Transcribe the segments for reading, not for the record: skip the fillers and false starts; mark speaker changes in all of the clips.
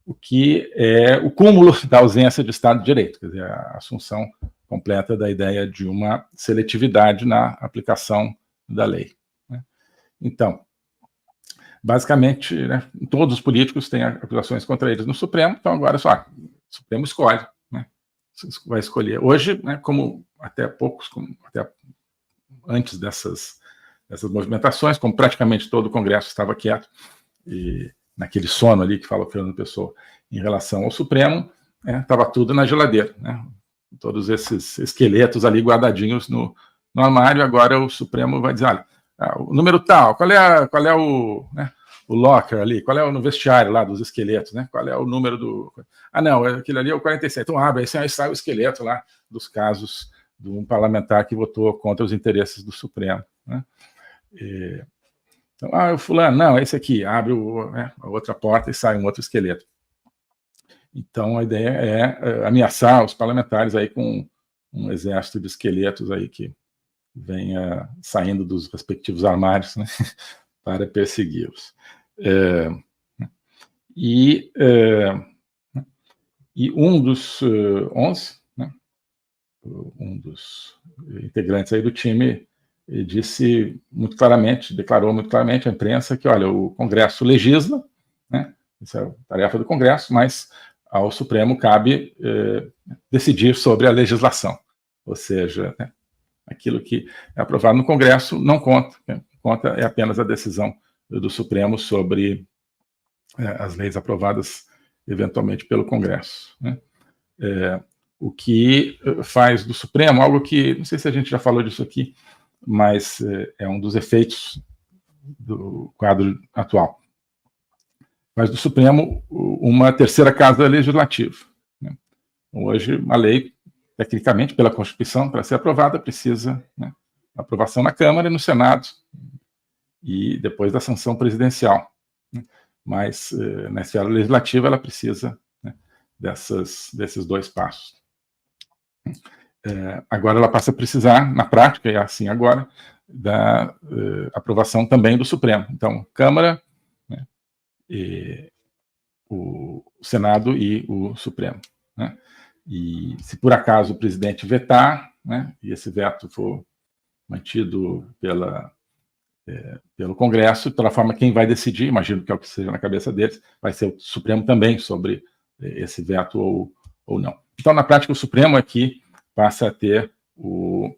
Speaker 1: o que é o cúmulo da ausência de Estado de Direito, quer dizer, a assunção completa da ideia de uma seletividade na aplicação da lei. Né? Então, basicamente, né, todos os políticos têm acusações contra eles no Supremo, então agora só o Supremo escolhe, né, vai escolher. Hoje, né, como até antes dessas movimentações, como praticamente todo o Congresso estava quieto, e naquele sono ali que fala o Fernando Pessoa em relação ao Supremo, estava tudo na geladeira, né? Todos esses esqueletos ali guardadinhos no armário. Agora o Supremo vai dizer, olha, o número tal, qual é o, né, o locker ali, qual é no vestiário lá dos esqueletos, né? Qual é o número do... Ah, não, aquele ali é o 47. Então abre, aí sai o esqueleto lá dos casos de um parlamentar que votou contra os interesses do Supremo, né? Então, o fulano, não, esse aqui, abre a outra porta e sai um outro esqueleto. Então, a ideia é ameaçar os parlamentares aí com um exército de esqueletos aí que venha saindo dos respectivos armários, né, para persegui-los. E um dos 11, né, um dos integrantes aí do time, disse muito claramente, declarou muito claramente à imprensa que, olha, o Congresso legisla, né, isso é a tarefa do Congresso, mas ao Supremo cabe decidir sobre a legislação, ou seja, né, aquilo que é aprovado no Congresso não conta, né, conta é apenas a decisão do Supremo sobre as leis aprovadas eventualmente pelo Congresso, né. O que faz do Supremo algo que, não sei se a gente já falou disso aqui, mas é um dos efeitos do quadro atual. Faz do Supremo uma terceira casa legislativa, né? Hoje, uma lei, tecnicamente, pela Constituição, para ser aprovada, precisa, né, aprovação na Câmara e no Senado, e depois da sanção presidencial, né? Mas, na esfera legislativa, ela precisa, né, desses dois passos. Agora ela passa a precisar, na prática, e é assim agora, da aprovação também do Supremo. Então, Câmara, né, o Senado e o Supremo, né? E se por acaso o presidente vetar, né, e esse veto for mantido pelo Congresso, de toda forma, quem vai decidir, imagino que é o que seja na cabeça deles, vai ser o Supremo também sobre esse veto ou não. Então, na prática, o Supremo aqui passa a ter o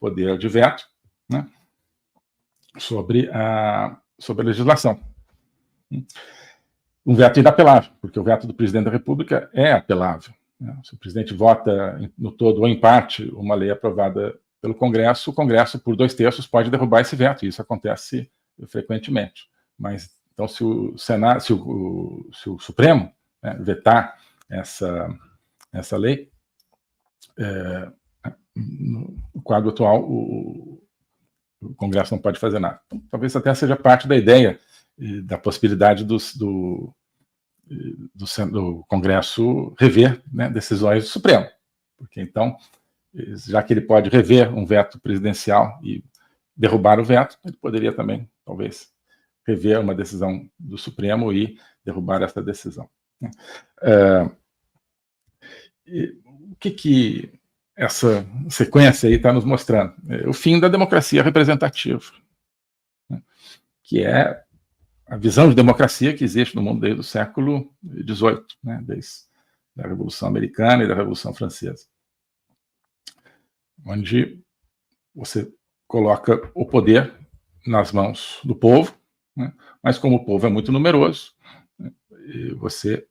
Speaker 1: poder de veto, né, sobre a legislação. Um veto inapelável, porque o veto do presidente da República é apelável, né? Se o presidente vota no todo ou em parte uma lei aprovada pelo Congresso, o Congresso, por 2/3, pode derrubar esse veto, e isso acontece frequentemente. Mas, então, se o Senado, se o Supremo, né, vetar essa lei, no quadro atual, o Congresso não pode fazer nada. Então, talvez até seja parte da ideia da possibilidade do Congresso rever, né, decisões do Supremo. Porque, então, já que ele pode rever um veto presidencial e derrubar o veto, ele poderia também, talvez, rever uma decisão do Supremo e derrubar essa decisão. O que essa sequência aí está nos mostrando? O fim da democracia representativa, né, que é a visão de democracia que existe no mundo desde o século XVIII, né, desde a Revolução Americana e da Revolução Francesa, onde você coloca o poder nas mãos do povo, né, mas como o povo é muito numeroso, né, você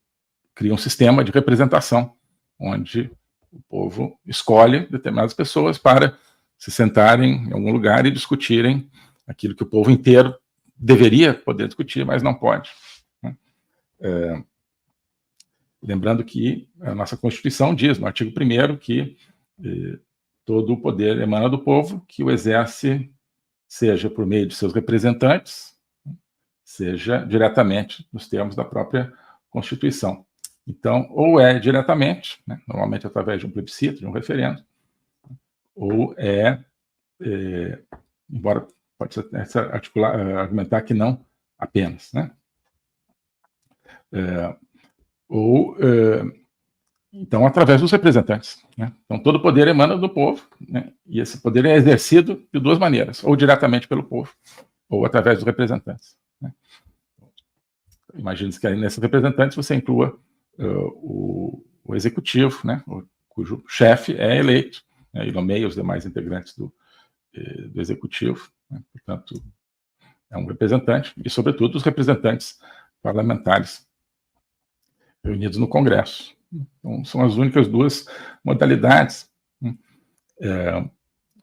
Speaker 1: cria um sistema de representação, onde o povo escolhe determinadas pessoas para se sentarem em algum lugar e discutirem aquilo que o povo inteiro deveria poder discutir, mas não pode, né? Lembrando que a nossa Constituição diz, no artigo 1º, que todo o poder emana do povo, que o exerce seja por meio de seus representantes, seja diretamente nos termos da própria Constituição. Então, ou é diretamente, né, normalmente através de um plebiscito, de um referendo, ou embora pode se argumentar que não apenas, né? ou, então, através dos representantes, né? Então, todo o poder emana do povo, né? E esse poder é exercido de duas maneiras, ou diretamente pelo povo, ou através dos representantes, né? Imagine-se que aí nesses representantes você inclua o executivo, né? Cujo chefe é eleito, né? E nomeia os demais integrantes do executivo, né? Portanto, é um representante, e, sobretudo, os representantes parlamentares reunidos no Congresso. Então, são as únicas duas modalidades, né,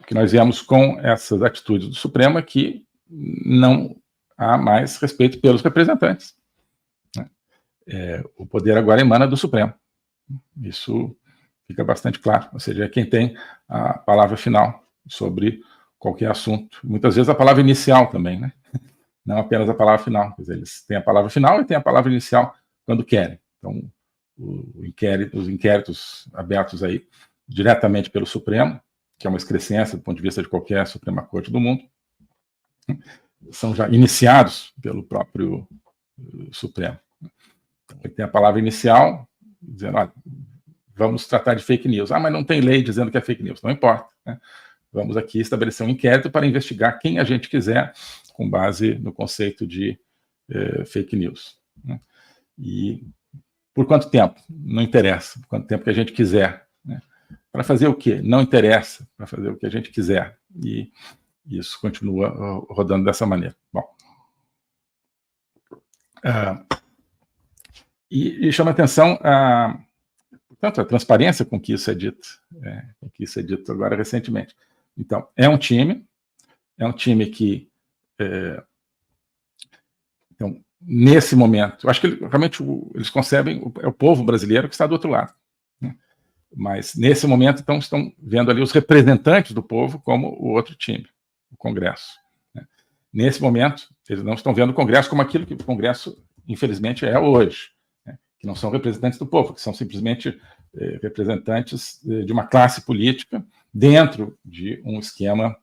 Speaker 1: que nós vemos com essas atitudes do Supremo, que não há mais respeito pelos representantes, né. O poder agora emana do Supremo. Isso fica bastante claro, ou seja, é quem tem a palavra final sobre qualquer assunto. Muitas vezes a palavra inicial também, né? Não apenas a palavra final. Quer dizer, eles têm a palavra final e têm a palavra inicial quando querem. Então, os inquéritos abertos aí diretamente pelo Supremo, que é uma excrescência do ponto de vista de qualquer Suprema Corte do mundo, são já iniciados pelo próprio Supremo. Então, ele tem a palavra inicial, dizendo, olha, vamos tratar de fake news. Ah, mas não tem lei dizendo que é fake news. Não importa, né? Vamos aqui estabelecer um inquérito para investigar quem a gente quiser, com base no conceito de fake news, né? E por quanto tempo? Não interessa. Por quanto tempo que a gente quiser, né? Para fazer o quê? Não interessa. Para fazer o que a gente quiser. E isso continua rodando dessa maneira. Bom. E chama atenção portanto, a transparência com que isso é dito. Com que isso é dito agora recentemente. Então, é um time que então, nesse momento, eu acho que realmente eles concebem, é o povo brasileiro que está do outro lado, né? Mas nesse momento, então, estão vendo ali os representantes do povo como o outro time, o Congresso, né? Nesse momento, eles não estão vendo o Congresso como aquilo que o Congresso, infelizmente, é hoje, né? Que não são representantes do povo, que são simplesmente representantes de uma classe política dentro de um esquema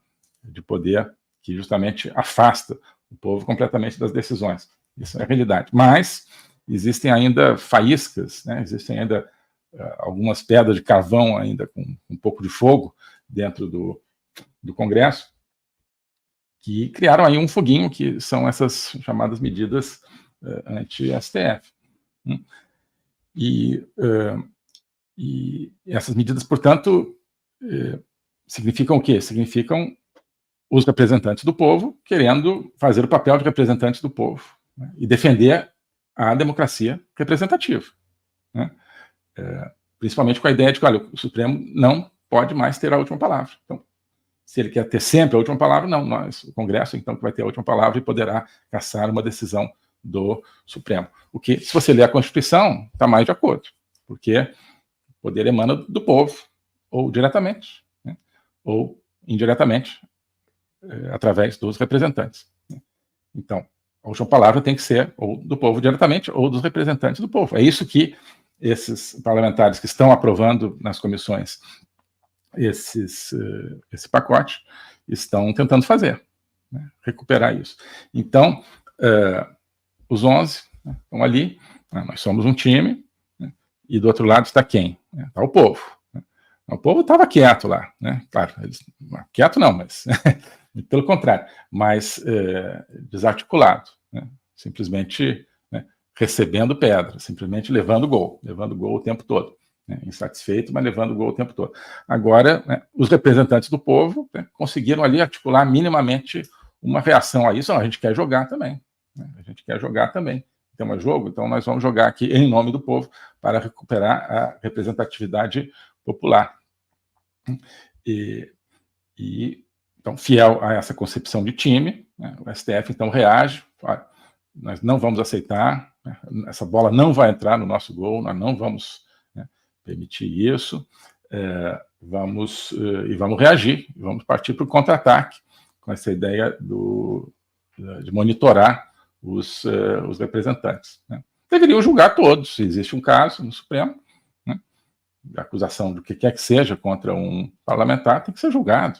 Speaker 1: de poder que justamente afasta o povo completamente das decisões. Isso é a realidade. Mas existem ainda faíscas, né? Existem ainda algumas pedras de carvão ainda com um pouco de fogo dentro do Congresso, que criaram aí um foguinho, que são essas chamadas medidas anti-STF. E essas medidas, portanto, significam o quê? Significam os representantes do povo querendo fazer o papel de representantes do povo, né? E defender a democracia representativa, né? Principalmente com a ideia de que, olha, o Supremo não pode mais ter a última palavra. Então, se ele quer ter sempre a última palavra, não, o Congresso, então, que vai ter a última palavra e poderá cassar uma decisão do Supremo. O que, se você ler a Constituição, está mais de acordo, porque o poder emana do povo, ou diretamente, né? Ou indiretamente, através dos representantes. Então, a última palavra tem que ser ou do povo diretamente ou dos representantes do povo. É isso que esses parlamentares que estão aprovando nas comissões esse pacote estão tentando fazer, né? Recuperar isso. Então, os 11, né, estão ali, né? Nós somos um time, né? E do outro lado está quem? Está o povo. Né? O povo estava quieto lá, né? Claro, quieto não, mas pelo contrário, mas desarticulado, né? Simplesmente, né, recebendo pedra, simplesmente levando gol o tempo todo, né? Insatisfeito, mas levando gol o tempo todo. Agora, né, os representantes do povo, né, conseguiram ali articular minimamente uma reação a isso. Não, a gente quer jogar também, né? A gente quer jogar também. Tem um jogo, então nós vamos jogar aqui em nome do povo para recuperar a representatividade popular. Então, fiel a essa concepção de time, né, o STF, então, reage, fala, nós não vamos aceitar, né, essa bola não vai entrar no nosso gol, nós não vamos, né, permitir isso, vamos reagir, vamos partir para o contra-ataque, com essa ideia de monitorar os representantes, né. Deveriam julgar todos, se existe um caso no Supremo, né, de acusação do que quer que seja contra um parlamentar, tem que ser julgado,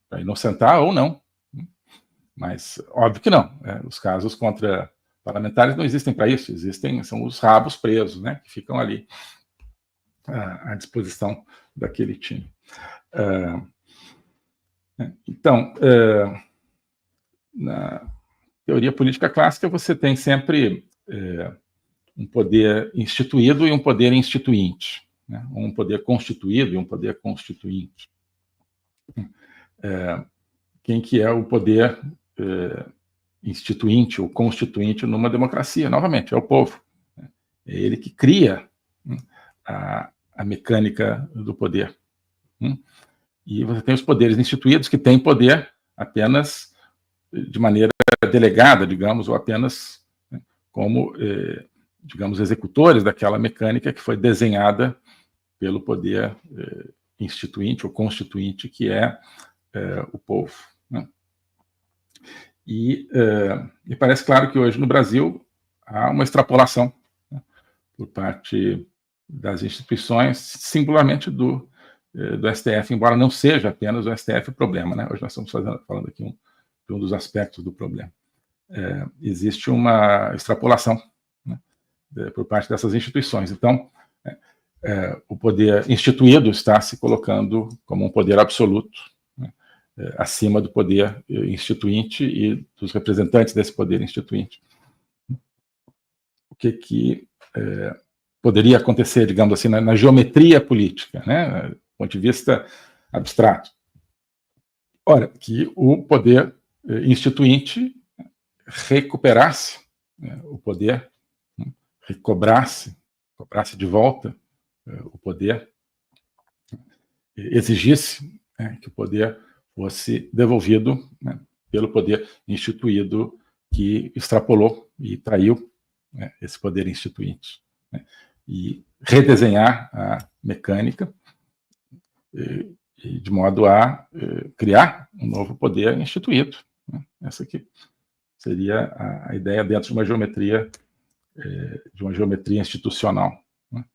Speaker 1: para inocentar ou não. Mas, óbvio que não. Os casos contra parlamentares não existem para isso, são os rabos presos, né, que ficam ali à disposição daquele time. Então, na teoria política clássica, você tem sempre um poder instituído e um poder instituinte, né? Um poder constituído e um poder constituinte. Quem que é o poder instituinte ou constituinte numa democracia? Novamente, é o povo. É ele que cria a mecânica do poder. E você tem os poderes instituídos que têm poder apenas de maneira delegada, digamos, ou apenas como, digamos, executores daquela mecânica que foi desenhada pelo poder instituinte ou constituinte, que é o povo. Né? E parece claro que hoje no Brasil há uma extrapolação, né, por parte das instituições, singularmente do STF, embora não seja apenas o STF o problema, né? Hoje nós estamos falando aqui de um dos aspectos do problema. Existe uma extrapolação, né, por parte dessas instituições. Então, o poder instituído está se colocando como um poder absoluto, né, acima do poder instituinte e dos representantes desse poder instituinte. O que poderia acontecer, digamos assim, na geometria política, né, do ponto de vista abstrato? Ora, que o poder instituinte recuperasse, né, o poder, né, cobrasse de volta o poder, exigisse, né, que o poder fosse devolvido, né, pelo poder instituído que extrapolou e traiu, né, esse poder instituinte, né, e redesenhar a mecânica de modo a criar um novo poder instituído. Né? Essa aqui seria a ideia dentro de uma geometria institucional. Né?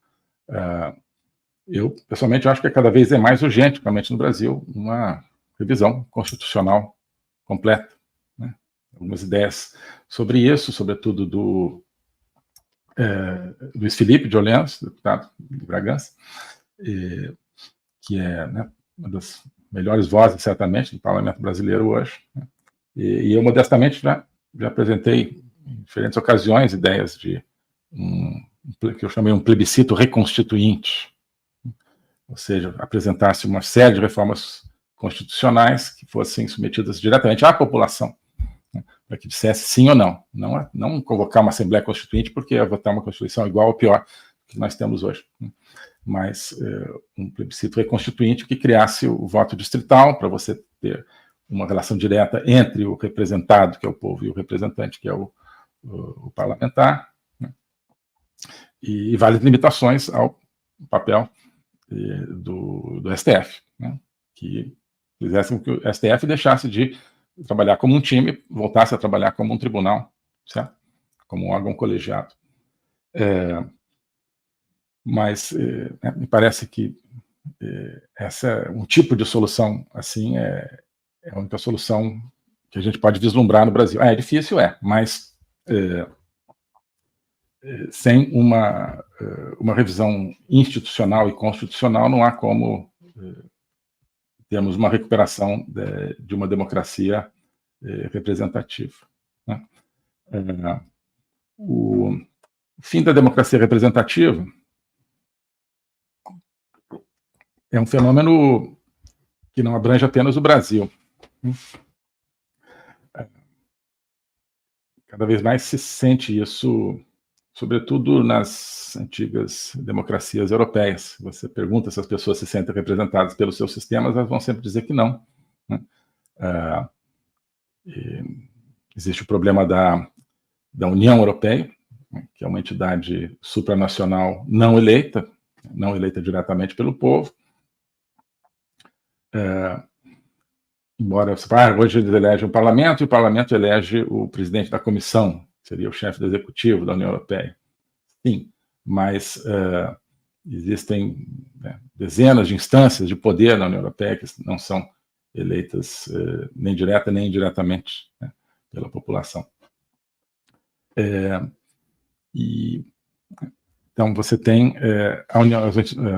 Speaker 1: Eu, pessoalmente, acho que cada vez é mais urgente, principalmente no Brasil, uma revisão constitucional completa. Né? Algumas ideias sobre isso, sobretudo do Luiz Felipe de Orleans, deputado de Bragança, que é, né, uma das melhores vozes, certamente, do parlamento brasileiro hoje. Né? E eu, modestamente, já apresentei em diferentes ocasiões ideias de que eu chamei um plebiscito reconstituinte, ou seja, apresentasse uma série de reformas constitucionais que fossem submetidas diretamente à população, né, para que dissesse sim ou não. Não convocar uma Assembleia Constituinte porque ia votar uma Constituição igual ou pior que nós temos hoje, né, mas um plebiscito reconstituinte que criasse o voto distrital para você ter uma relação direta entre o representado, que é o povo, e o representante, que é o parlamentar, né, e várias limitações ao papel do STF, né, que fizessem que o STF deixasse de trabalhar como um time, voltasse a trabalhar como um tribunal, certo? Como um órgão colegiado. Mas me parece que essa um tipo de solução assim é a única solução que a gente pode vislumbrar no Brasil. É difícil, mas sem uma revisão institucional e constitucional não há como termos uma recuperação de uma democracia representativa. Né? O fim da democracia representativa é um fenômeno que não abrange apenas o Brasil. Cada vez mais se sente isso, sobretudo nas antigas democracias europeias. Você pergunta se as pessoas se sentem representadas pelos seus sistemas, elas vão sempre dizer que não. Né? Existe o problema da União Europeia, né, que é uma entidade supranacional não eleita diretamente pelo povo. Embora hoje eles elegem o parlamento, e o parlamento elege o presidente da comissão, que seria o chefe do executivo da União Europeia. Sim, mas existem, né, dezenas de instâncias de poder na União Europeia que não são eleitas nem direta nem indiretamente, né, pela população. Então, você tem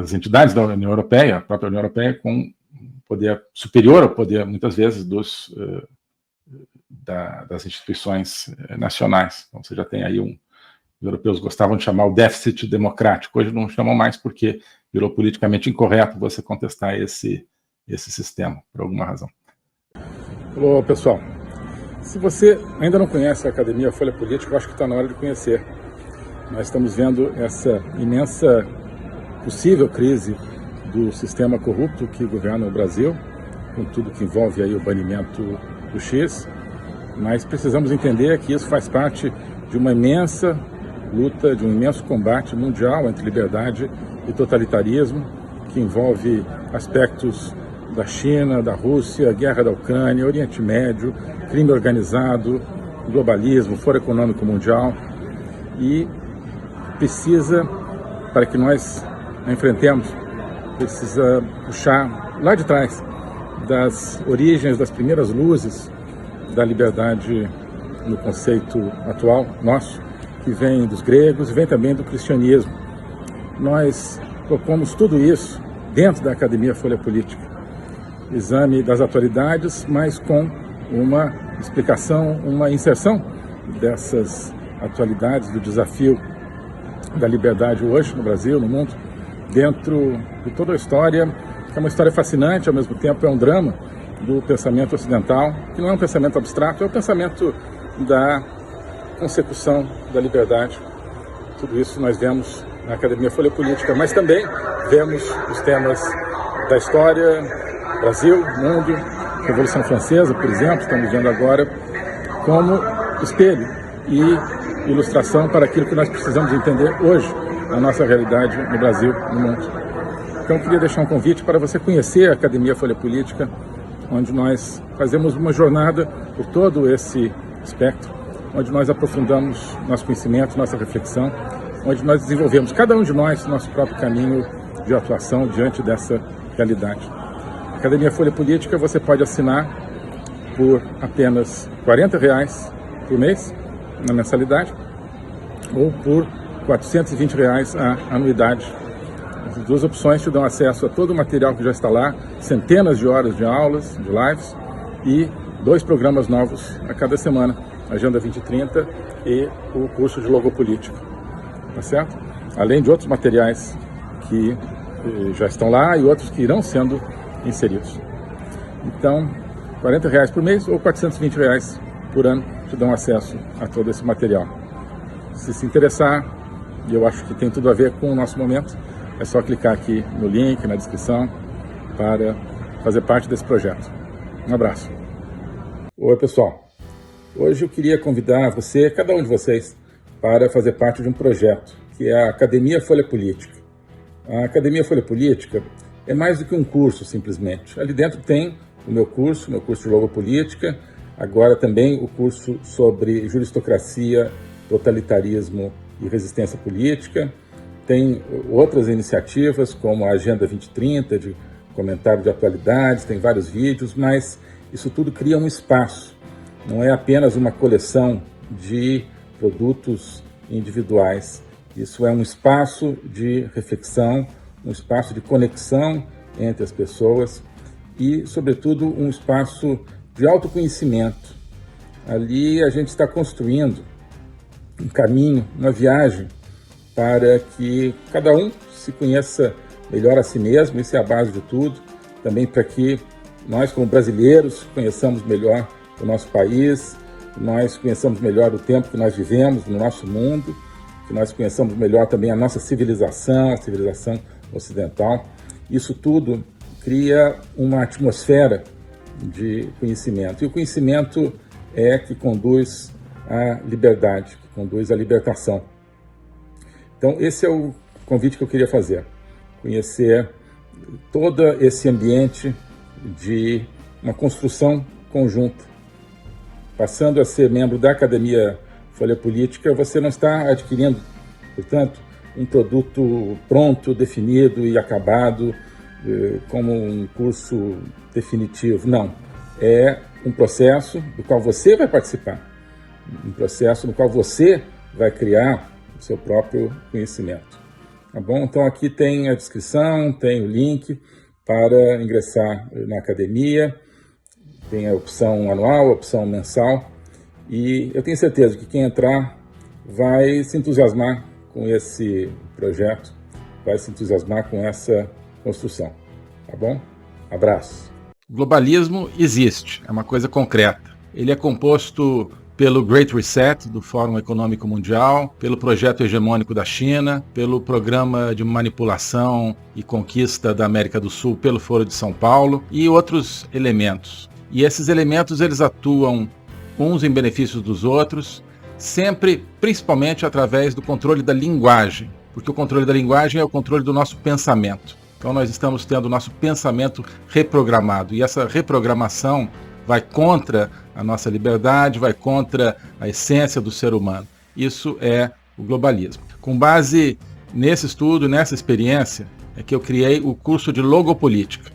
Speaker 1: as entidades da União Europeia, a própria União Europeia, com poder superior ao poder, muitas vezes, das instituições nacionais. Então, você já tem aí os europeus gostavam de chamar o déficit democrático, hoje não chamam mais porque virou politicamente incorreto você contestar esse sistema, por alguma razão. Olá, pessoal. Se você ainda não conhece a Academia Folha Política, eu acho que está na hora de conhecer. Nós estamos vendo essa imensa possível crise do sistema corrupto que governa o Brasil, com tudo que envolve aí o banimento do X, mas precisamos entender que isso faz parte de uma imensa luta, de um imenso combate mundial entre liberdade e totalitarismo, que envolve aspectos da China, da Rússia, guerra da Ucrânia, Oriente Médio, crime organizado, globalismo, Fórum Econômico Mundial, e precisa, para que nós a enfrentemos, precisa puxar lá de trás, das origens, das primeiras luzes da liberdade no conceito atual nosso, que vem dos gregos e vem também do cristianismo. Nós propomos tudo isso dentro da Academia Folha Política. Exame das atualidades, mas com uma explicação, uma inserção dessas atualidades, do desafio da liberdade hoje no Brasil, no mundo, dentro de toda a história, que é uma história fascinante, ao mesmo tempo é um drama do pensamento ocidental, que não é um pensamento abstrato, é o pensamento da consecução da liberdade. Tudo isso nós vemos na Academia Folha Política, mas também vemos os temas da história, Brasil, mundo, Revolução Francesa, por exemplo, estamos vendo agora, como espelho e ilustração para aquilo que nós precisamos entender hoje na nossa realidade no Brasil, no mundo. Então, eu queria deixar um convite para você conhecer a Academia Folha Política, onde nós fazemos uma jornada por todo esse espectro, onde nós aprofundamos nosso conhecimento, nossa reflexão, onde nós desenvolvemos, cada um de nós, nosso próprio caminho de atuação diante dessa realidade. A Academia Folha Política você pode assinar por apenas R$40 por mês, na mensalidade, ou por R$420 a anuidade. As duas opções te dão acesso a todo o material que já está lá, centenas de horas de aulas, de lives, e 2 programas novos a cada semana, Agenda 2030 e o curso de Logopolítica, tá certo? Além de outros materiais que já estão lá e outros que irão sendo inseridos. Então, R$40 por mês ou R$420 por ano te dão acesso a todo esse material. Se interessar, e eu acho que tem tudo a ver com o nosso momento, é só clicar aqui no link, na descrição, para fazer parte desse projeto. Um abraço. Oi, pessoal. Hoje eu queria convidar você, cada um de vocês, para fazer parte de um projeto, que é a Academia Folha Política. A Academia Folha Política é mais do que um curso, simplesmente. Ali dentro tem o meu curso de Logopolítica, agora também o curso sobre juristocracia, totalitarismo e resistência política. Tem outras iniciativas, como a Agenda 2030, de comentário de atualidades, tem vários vídeos, mas isso tudo cria um espaço. Não é apenas uma coleção de produtos individuais. Isso é um espaço de reflexão, um espaço de conexão entre as pessoas e, sobretudo, um espaço de autoconhecimento. Ali a gente está construindo um caminho, uma viagem para que cada um se conheça melhor a si mesmo, isso é a base de tudo, também para que nós, como brasileiros, conheçamos melhor o nosso país, nós conheçamos melhor o tempo que nós vivemos no nosso mundo, que nós conheçamos melhor também a nossa civilização, a civilização ocidental. Isso tudo cria uma atmosfera de conhecimento. E o conhecimento é que conduz à liberdade, que conduz à libertação. Então, esse é o convite que eu queria fazer. Conhecer todo esse ambiente de uma construção conjunta. Passando a ser membro da Academia Folha Política, você não está adquirindo, portanto, um produto pronto, definido e acabado, como um curso definitivo. Não. É um processo do qual você vai participar. um processo no qual você vai criar o seu próprio conhecimento. Tá bom? Então aqui tem a descrição, tem o link para ingressar na academia, tem a opção anual, a opção mensal, e eu tenho certeza que quem entrar vai se entusiasmar com esse projeto, vai se entusiasmar com essa construção. Tá bom? Abraço. O globalismo existe, é uma coisa concreta. Ele é composto pelo Great Reset, do Fórum Econômico Mundial, pelo projeto hegemônico da China, pelo programa de manipulação e conquista da América do Sul pelo Foro de São Paulo e outros elementos. E esses elementos eles atuam uns em benefício dos outros, sempre, principalmente através do controle da linguagem, porque o controle da linguagem é o controle do nosso pensamento. Então nós estamos tendo o nosso pensamento reprogramado, e essa reprogramação vai contra a nossa liberdade, vai contra a essência do ser humano. Isso é o globalismo. Com base nesse estudo, nessa experiência, é que eu criei o curso de Logopolítica.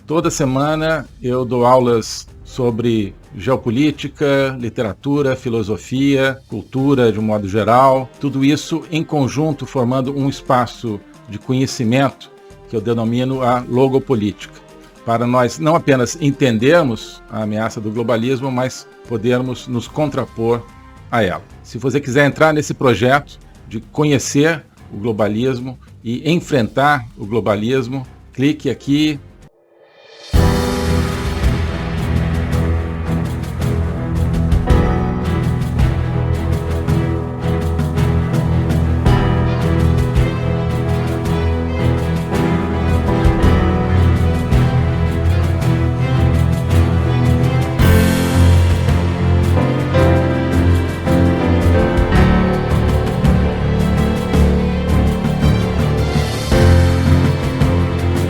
Speaker 1: Toda semana eu dou aulas sobre geopolítica, literatura, filosofia, cultura de um modo geral, tudo isso em conjunto formando um espaço de conhecimento que eu denomino a logopolítica, para nós não apenas entendermos a ameaça do globalismo, mas podermos nos contrapor a ela. Se você quiser entrar nesse projeto de conhecer o globalismo e enfrentar o globalismo, clique aqui